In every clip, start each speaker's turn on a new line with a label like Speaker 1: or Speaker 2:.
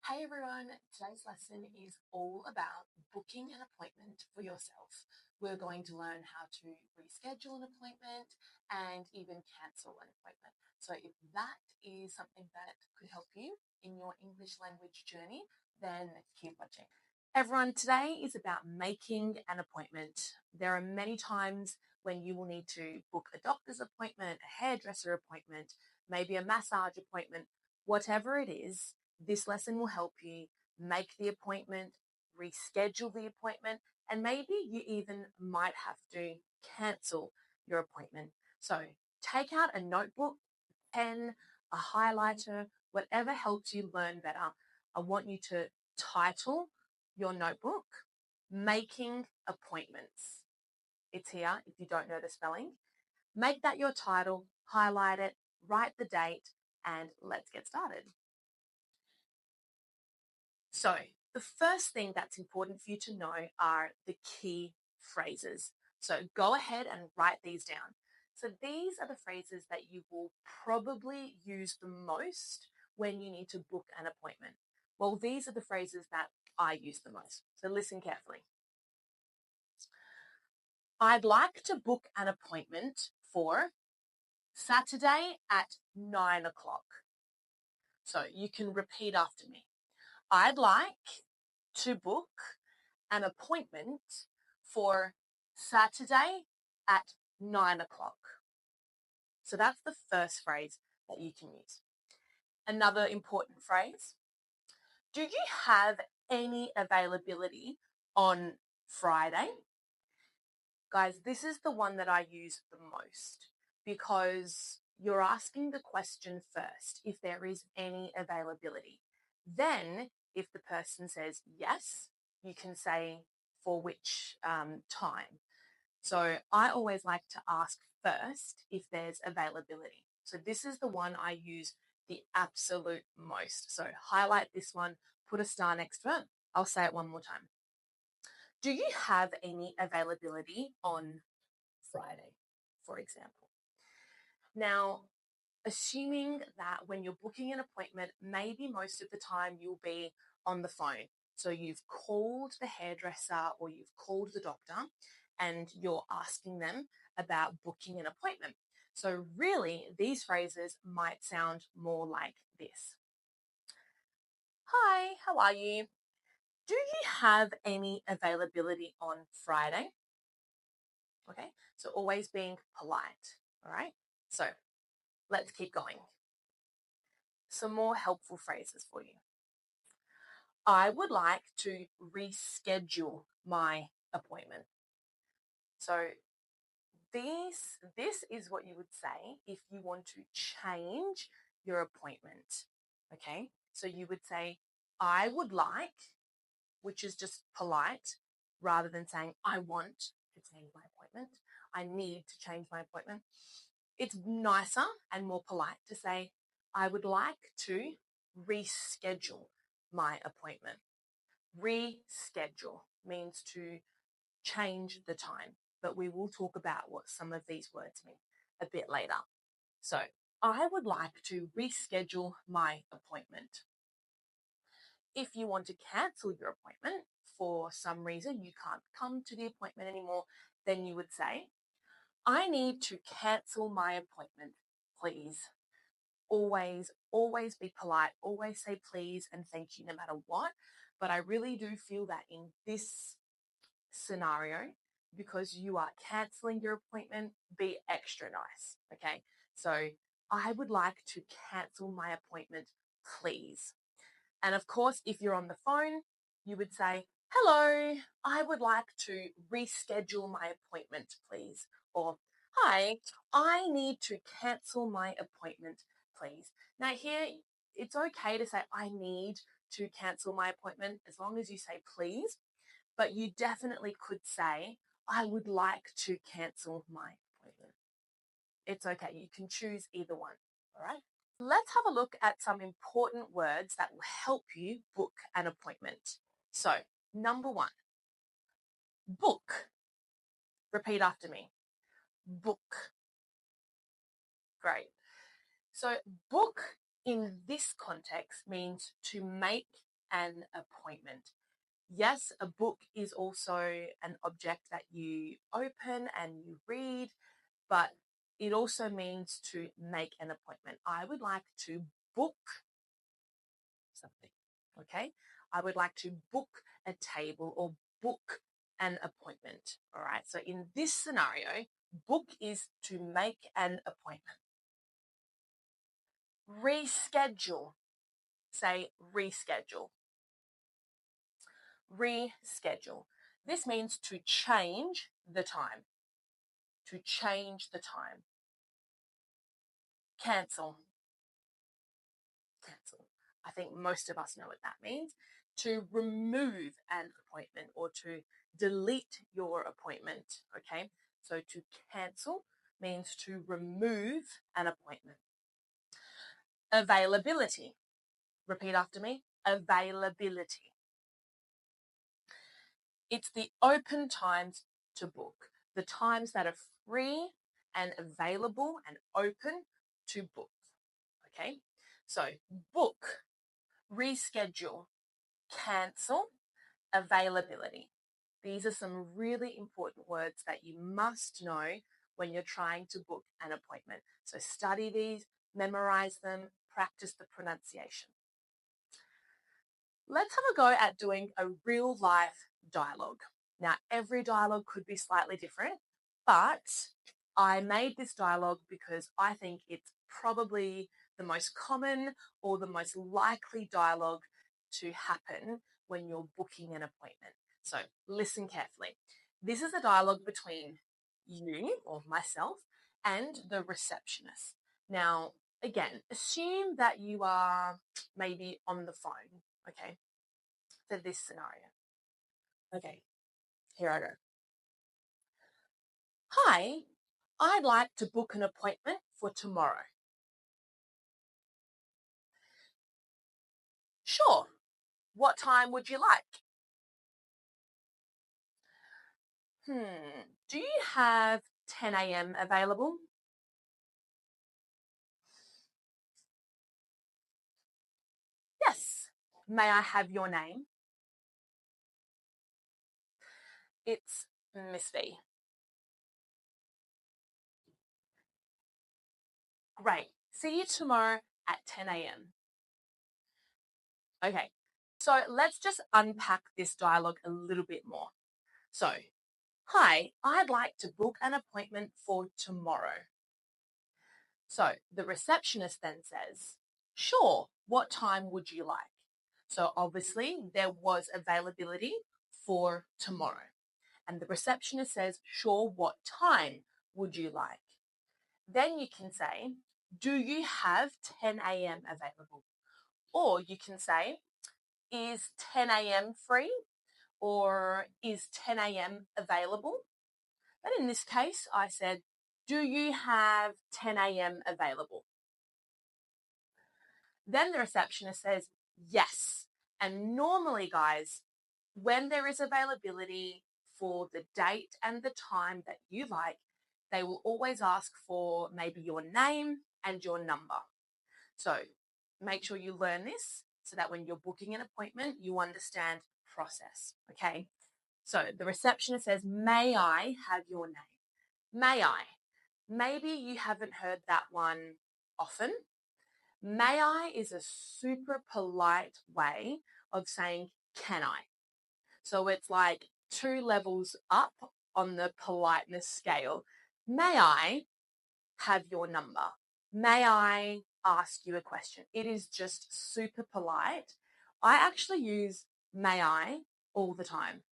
Speaker 1: Hey everyone, today's lesson is all about booking an appointment for yourself. We're going to learn how to reschedule an appointment and even cancel an appointment. So if that is something that could help you in your English language journey, then keep watching. Everyone, today is about making an appointment. There are many times when you will need to book a doctor's appointment, a hairdresser appointment, maybe a massage appointment, whatever it is. This lesson will help you make the appointment, reschedule the appointment, and maybe you even might have to cancel your appointment. So take out a notebook, pen, a highlighter, whatever helps you learn better. I want you to title your notebook, Making Appointments. It's here if you don't know the spelling. Make that your title, highlight it, write the date, and let's get started. So the first thing that's important for you to know are the key phrases. So go ahead and write these down. So these are the phrases that you will probably use the most when you need to book an appointment. Well, these are the phrases that I use the most. So listen carefully. I'd like to book an appointment for Saturday at 9 o'clock. So you can repeat after me. I'd like to book an appointment for Saturday at 9 o'clock. So that's the first phrase that you can use. Another important phrase. Do you have any availability on Friday? Guys, this is the one that I use the most because you're asking the question first if there is any availability. Then, if the person says yes, you can say for which time. So I always like to ask first if there's availability. So this is the one I use the absolute most. So highlight this one, put a star next to it. I'll say it one more time. Do you have any availability on Friday, for example? Now, assuming that when you're booking an appointment, maybe most of the time you'll be on the phone. So you've called the hairdresser or you've called the doctor and you're asking them about booking an appointment. So really, these phrases might sound more like this. Hi, how are you? Do you have any availability on Friday? Okay, so always being polite, all right? So let's keep going. Some more helpful phrases for you. I would like to reschedule my appointment. So this is what you would say if you want to change your appointment. Okay, so you would say, I would like, which is just polite, rather than saying, I want to change my appointment. I need to change my appointment. It's nicer and more polite to say, I would like to reschedule my appointment. Reschedule means to change the time, but we will talk about what some of these words mean a bit later. So, I would like to reschedule my appointment. If you want to cancel your appointment for some reason, you can't come to the appointment anymore, then you would say, I need to cancel my appointment, please. Always be polite, always say please and thank you no matter what. But I really do feel that in this scenario, because you are canceling your appointment, be extra nice, okay? So I would like to cancel my appointment, please. And of course, if you're on the phone, you would say, hello, I would like to reschedule my appointment, please. Or, hi, I need to cancel my appointment, please. Now here, it's okay to say, I need to cancel my appointment as long as you say please, but you definitely could say, I would like to cancel my appointment. It's okay. You can choose either one, all right? Let's have a look at some important words that will help you book an appointment. So, number one, book. Repeat after me. Book. Great. So, book in this context means to make an appointment. Yes, a book is also an object that you open and you read, but it also means to make an appointment. I would like to book something, okay? I would like to book a table or book an appointment, all right? So in this scenario, book is to make an appointment. Reschedule. Say reschedule. Reschedule. This means to change the time. To change the time. Cancel. Cancel. I think most of us know what that means. To remove an appointment or to delete your appointment, okay? So to cancel means to remove an appointment. Availability. Repeat after me. Availability. It's the open times to book, the times that are free and available and open to book. Okay, so book, reschedule, cancel, availability. These are some really important words that you must know when you're trying to book an appointment. So study these, memorize them, practice the pronunciation. Let's have a go at doing a real life dialogue. Now, every dialogue could be slightly different, but I made this dialogue because I think it's probably the most common or the most likely dialogue to happen when you're booking an appointment. So listen carefully. This is a dialogue between you or myself and the receptionist. Now, again, assume that you are maybe on the phone, okay, for this scenario. Okay, here I go. Hi, I'd like to book an appointment for tomorrow. Sure. What time would you like? Do you have 10 a.m. available? Yes. May I have your name? It's Miss V. Great. See you tomorrow at 10 a.m. Okay. So let's just unpack this dialogue a little bit more. So, hi, I'd like to book an appointment for tomorrow. So the receptionist then says, sure, what time would you like? So obviously there was availability for tomorrow. And the receptionist says, sure, what time would you like? Then you can say, do you have 10 a.m. available? Or you can say, is 10 a.m. free? Or is 10 a.m. available? But in this case, I said, do you have 10 a.m. available? Then the receptionist says, yes. And normally, guys, when there is availability for the date and the time that you like, they will always ask for maybe your name and your number. So make sure you learn this so that when you're booking an appointment, you understand the process. Okay. So the receptionist says, may I have your name? May I? Maybe you haven't heard that one often. May I is a super polite way of saying, can I? So it's like 2 levels up on the politeness scale. May I have your number? May I ask you a question? It is just super polite. I actually use may I all the time.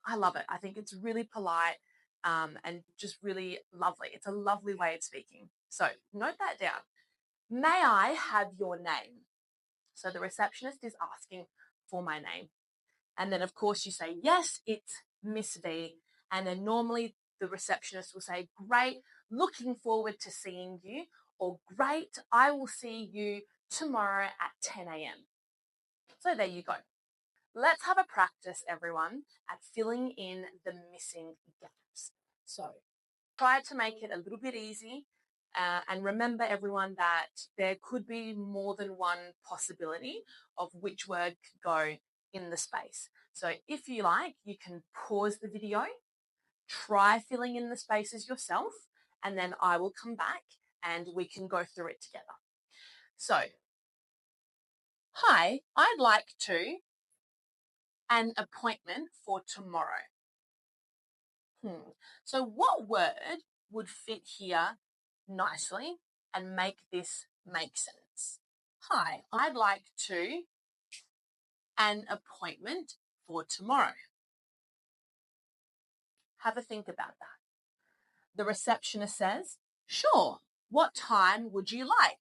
Speaker 1: I love it. I think it's really polite and just really lovely. It's a lovely way of speaking. So note that down. May I have your name? So the receptionist is asking for my name. And then, of course, you say, yes, it's Miss V. And then normally the receptionist will say, great, looking forward to seeing you. Or great, I will see you tomorrow at 10 a.m. So there you go. Let's have a practice, everyone, at filling in the missing gaps. So try to make it a little bit easy And remember, everyone, that there could be more than one possibility of which word could go in the space. So if you like, you can pause the video, try filling in the spaces yourself, and then I will come back and we can go through it together. So, hi, I'd like to an appointment for tomorrow. So what word would fit here nicely and make this make sense? Hi, I'd like to an appointment for tomorrow. Have a think about that. The receptionist says, sure, what time would you like?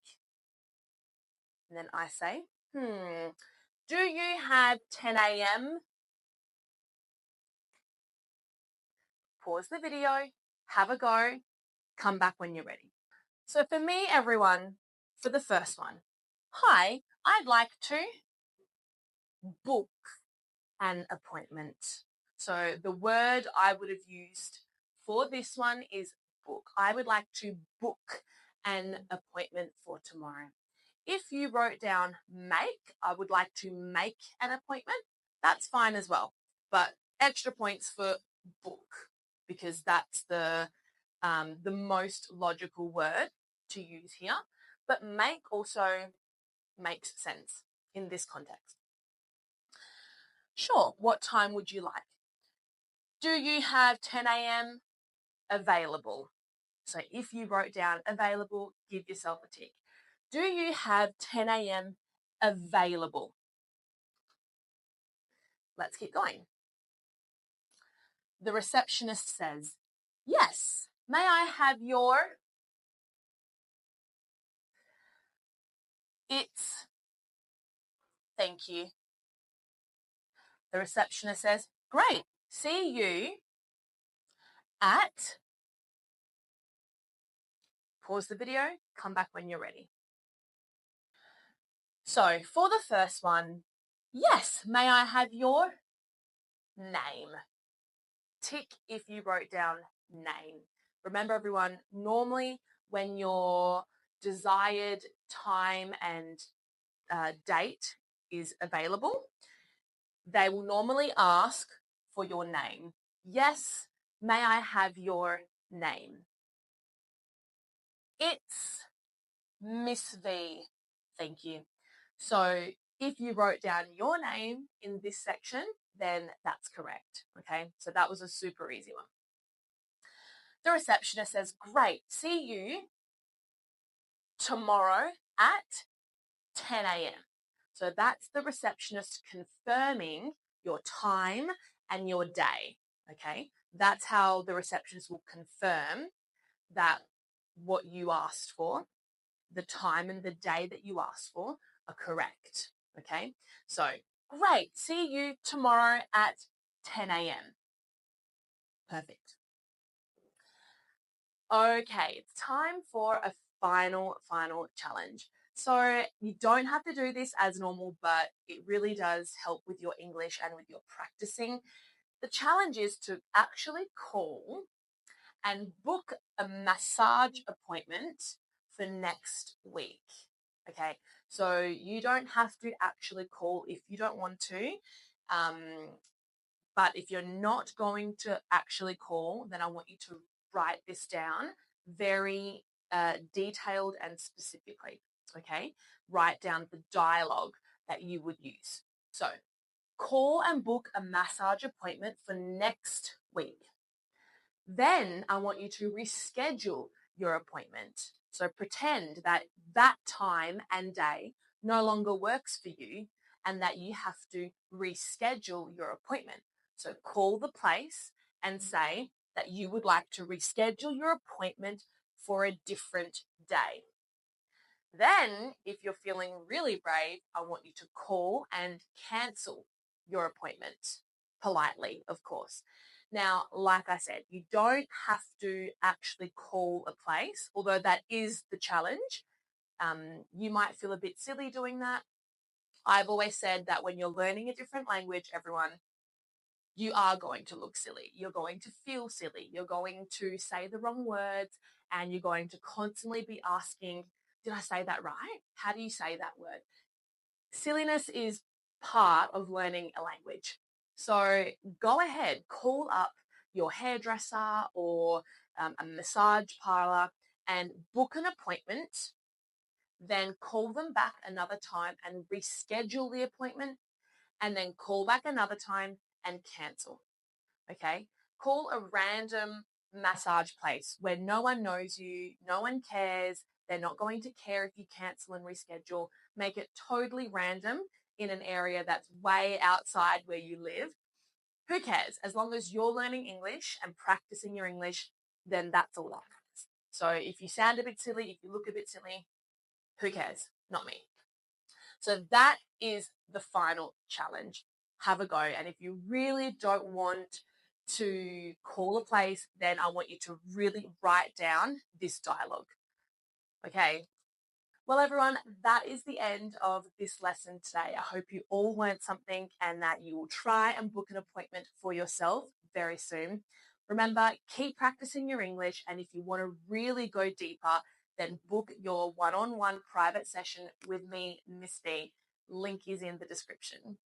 Speaker 1: And then I say, do you have 10 a.m.? Pause the video, have a go, come back when you're ready. So for me, everyone, for the first one, hi, I'd like to book an appointment. So the word I would have used for this one is book. I would like to book an appointment for tomorrow. If you wrote down make, I would like to make an appointment, that's fine as well. But extra points for book because that's the most logical word to use here. But make also makes sense in this context. Sure, what time would you like? Do you have 10 a.m. available? So if you wrote down available, give yourself a tick. Do you have 10 a.m. available? Let's keep going. The receptionist says, yes, may I have your... It's... Thank you. The receptionist says, great, see you at... Pause the video, come back when you're ready. So for the first one, yes, may I have your name? Tick if you wrote down name. Remember, everyone, normally when your desired time and date is available, they will normally ask for your name. Yes, may I have your name? It's Miss V. Thank you. So if you wrote down your name in this section, then that's correct. Okay, so that was a super easy one. The receptionist says, great, see you tomorrow at 10 a.m. So that's the receptionist confirming your time and your day. Okay, that's how the receptionist will confirm that what you asked for, the time and the day that you asked for, are correct. Okay, so great, see you tomorrow at 10 a.m. Perfect. Okay, it's time for a final challenge. So you don't have to do this as normal, but it really does help with your English and with your practicing. The challenge is to actually call and book a massage appointment for next week. Okay, so you don't have to actually call if you don't want to. But if you're not going to actually call, then I want you to write this down very detailed and specifically. Okay, write down the dialogue that you would use. So, call and book a massage appointment for next week. Then I want you to reschedule your appointment. So pretend that that time and day no longer works for you and that you have to reschedule your appointment. So call the place and say that you would like to reschedule your appointment for a different day. Then, if you're feeling really brave, I want you to call and cancel your appointment politely, of course. Now, like I said, you don't have to actually call a place, although that is the challenge. You might feel a bit silly doing that. I've always said that when you're learning a different language, everyone, you are going to look silly. You're going to feel silly. You're going to say the wrong words, and you're going to constantly be asking, did I say that right? How do you say that word? Silliness is part of learning a language. So go ahead, call up your hairdresser or a massage parlor and book an appointment, then call them back another time and reschedule the appointment, and then call back another time and cancel. Okay? Call a random massage place where no one knows you, no one cares. They're not going to care if you cancel and reschedule. Make it totally random in an area that's way outside where you live. Who cares? As long as you're learning English and practicing your English, then that's all that matters. So if you sound a bit silly, if you look a bit silly, who cares? Not me. So that is the final challenge. Have a go. And if you really don't want to call a place, then I want you to really write down this dialogue. Okay. Well, everyone, that is the end of this lesson today. I hope you all learned something and that you will try and book an appointment for yourself very soon. Remember, keep practicing your English. And if you want to really go deeper, then book your one-on-one private session with me, Miss B. Link is in the description.